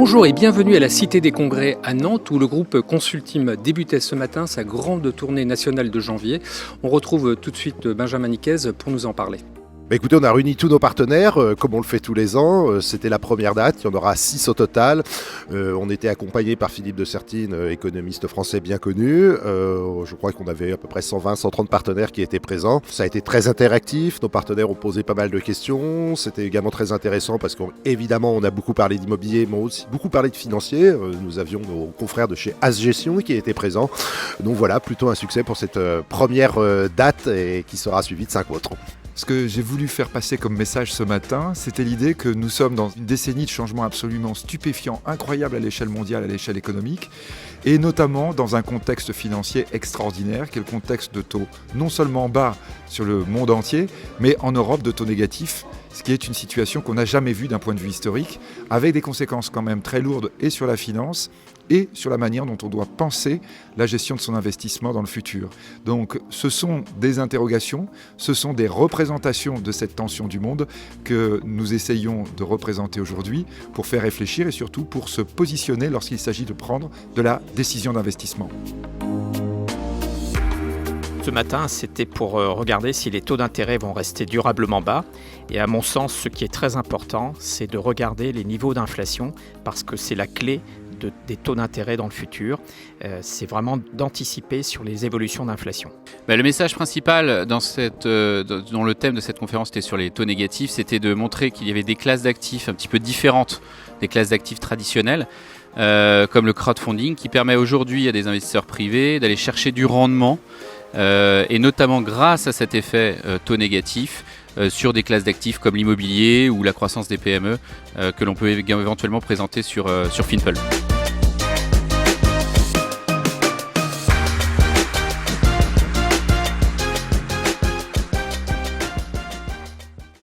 Bonjour et bienvenue à la Cité des Congrès à Nantes où le groupe Consultim débutait ce matin sa grande tournée nationale de janvier. On retrouve tout de suite Benjamin Nicaise pour nous en parler. Écoutez, on a réuni tous nos partenaires, comme on le fait tous les ans. C'était la première date, il y en aura 6 au total. On était accompagné par Philippe de Sertine, économiste français bien connu. Je crois qu'on avait à peu près 120-130 partenaires qui étaient présents. Ça a été très interactif, nos partenaires ont posé pas mal de questions. C'était également très intéressant parce qu'évidemment, on a beaucoup parlé d'immobilier, mais aussi beaucoup parlé de financier. Nous avions nos confrères de chez As Gestion qui étaient présents. Donc voilà, plutôt un succès pour cette première date et qui sera suivie de 5 autres. Ce que j'ai voulu faire passer comme message ce matin, c'était l'idée que nous sommes dans une décennie de changements absolument stupéfiants, incroyables à l'échelle mondiale, à l'échelle économique, et notamment dans un contexte financier extraordinaire, qui est le contexte de taux non seulement bas sur le monde entier, mais en Europe de taux négatifs, ce qui est une situation qu'on n'a jamais vue d'un point de vue historique, avec des conséquences quand même très lourdes et sur la finance, et sur la manière dont on doit penser la gestion de son investissement dans le futur. Donc ce sont des interrogations, ce sont des représentations de cette tension du monde que nous essayons de représenter aujourd'hui pour faire réfléchir et surtout pour se positionner lorsqu'il s'agit de prendre de la décision d'investissement. Ce matin, c'était pour regarder si les taux d'intérêt vont rester durablement bas. Et à mon sens, ce qui est très important, c'est de regarder les niveaux d'inflation parce que c'est la clé des taux d'intérêt dans le futur. C'est vraiment d'anticiper sur les évolutions d'inflation. Le message principal dans le thème de cette conférence était sur les taux négatifs, c'était de montrer qu'il y avait des classes d'actifs un petit peu différentes des classes d'actifs traditionnelles, comme le crowdfunding, qui permet aujourd'hui à des investisseurs privés d'aller chercher du rendement, et notamment grâce à cet effet taux négatif, sur des classes d'actifs comme l'immobilier ou la croissance des PME que l'on peut éventuellement présenter sur Finpal.